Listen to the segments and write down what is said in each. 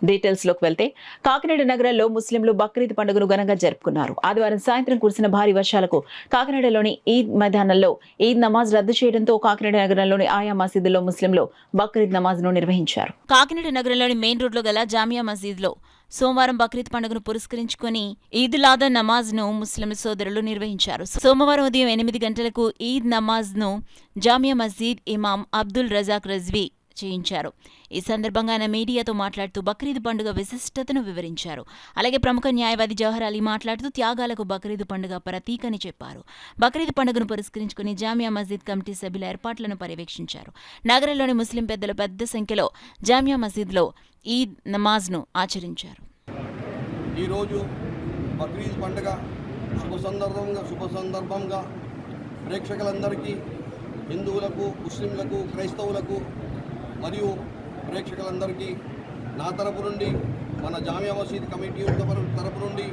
Details లోకి వెళ్తే కాకినాడ నగరంలో ముస్లింలు బక్రీద్ పండుగను ఘనంగా జరుపుకున్నారు. ఆదివారం సాయంత్రం కురిసిన భారీ వర్షాలకు కాకినాడలోని ఈద్ మైదానంలో ఈద్ నమాజ్ రద్దు చేయడంతో కాకినాడ నగరంలోని ఆయా మసీదుల్లో ముస్లింలు బక్రీద్ నమాజ్ ను నిర్వహించారు. కాకినాడ నగరంలోని మెయిన్ రోడ్లో గల జామియా మసీద్లో సోమవారం బక్రీద్ పండుగను పురస్కరించుకుని ఈద్ లాదా నమాజ్ ను ముస్లిం సోదరులు నిర్వహించారు. సోమవారం ఉదయం 8 గంటలకు ఈద్ నమాజ్ ను జామియా మసీద్ ఇమాం అబ్దుల్ రజాక్ రజ్వీ చేయించారు. ఈ సందర్భంగా ఆయన మీడియాతో మాట్లాడుతూ బక్రీద్ పండుగ విశిష్టతను వివరించారు. అలాగే ప్రముఖ న్యాయవాది జవహర్ అలీ మాట్లాడుతూ త్యాగాలకు బక్రీద్ పండుగ ప్రతీకని చెప్పారు. బక్రీద్ పండుగను పురస్కరించుకుని జామియా మసీద్ కమిటీ సభ్యుల ఏర్పాట్లను పర్యవేక్షించారు. నగరంలోని ముస్లిం పెద్దలు పెద్ద సంఖ్యలో జామియా మసీద్లో ఈద్ నమాజ్ ను ఆచరించారు. ఈరోజు బక్రీద్ పండుగ శుభ సందర్భంగా ప్రేక్షకులందరికీ, హిందువులకు, ముస్లింలకు, క్రైస్తవులకు మరియు ప్రేక్షకులందరికీ నా తరపు నుండి, మన జామియా మసీద్ కమిటీ తరపు నుండి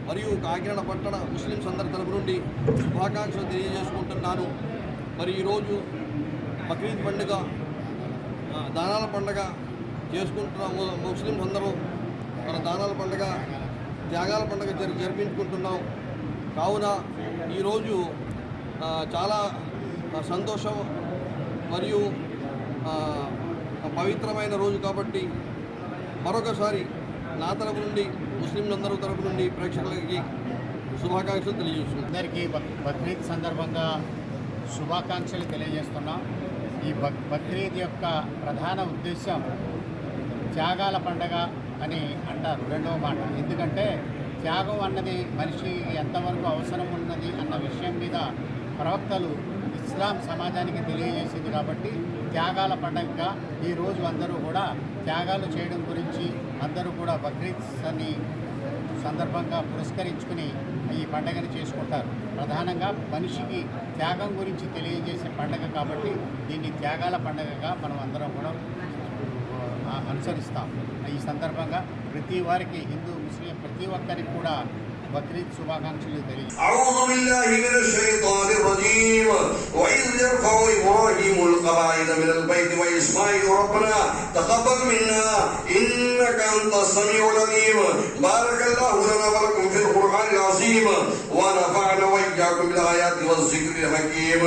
మరియు కాకినాడ పట్టణ ముస్లింస్ అందరి తరపు నుండి శుభాకాంక్షలు తెలియజేసుకుంటున్నాను. మరి ఈరోజు బక్రీద్ పండుగ దానాల పండుగ చేసుకుంటున్నాము. ముస్లింస్ అందరూ మన దానాల పండుగ, త్యాగాల పండుగ జరిపించుకుంటున్నాం. కావున ఈరోజు చాలా సంతోషం మరియు పవిత్రమైన రోజు కాబట్టి మరొకసారి నా తరపు నుండి, ముస్లింలందరూ తరపు నుండి ప్రేక్షకులకి శుభాకాంక్షలు తెలియజేస్తున్నాం. అందరికీ బక్రీద్ సందర్భంగా శుభాకాంక్షలు తెలియజేస్తున్నాం. ఈ బక్రీద్ యొక్క ప్రధాన ఉద్దేశం త్యాగాల పండగ అని అంటారు, రెండవ మాట. ఎందుకంటే త్యాగం అన్నది మనిషి ఎంతవరకు అవసరం ఉన్నది అన్న విషయం మీద ప్రవక్తలు ఇస్లాం సమాజానికి తెలియజేసింది. కాబట్టి త్యాగాల పండుగగా ఈరోజు అందరూ కూడా త్యాగాలు చేయడం గురించి అందరూ కూడా బక్రీద్ అని సందర్భంగా పురస్కరించుకుని ఈ పండుగను చేసుకుంటారు. ప్రధానంగా మనిషికి త్యాగం గురించి తెలియజేసే పండుగ కాబట్టి దీన్ని త్యాగాల పండుగగా మనం అందరం కూడా అనుసరిస్తాం. ఈ సందర్భంగా ప్రతి వారికి, హిందూ ముస్లిం ప్రతి ఒక్కరికి కూడా బక్రీద్ శుభాకాంక్షలు తెలియజేస్తాం. అఊజు బిల్లాహి మినష్ షైతానిర్ రజీమ్. వఇద్ యర్ఫఉ ఇబ్రాహీముల్ ఖవాయిద మినల్ బైతి వ ఇస్మాయిల్ రబ్బనా తఖబ్బల్ మిన్నా ఇన్నక అంతస్ సమీఉల్ అలీమ్. బారకల్లాహు లనా వ లకుం ఫిల్ ఖుర్ఆనిల్ అజీమ్ వ నఫఅనా వ ఇయ్యాకుం బిల్ ఆయాతి వజ్ జిక్రిల్ హకీమ్.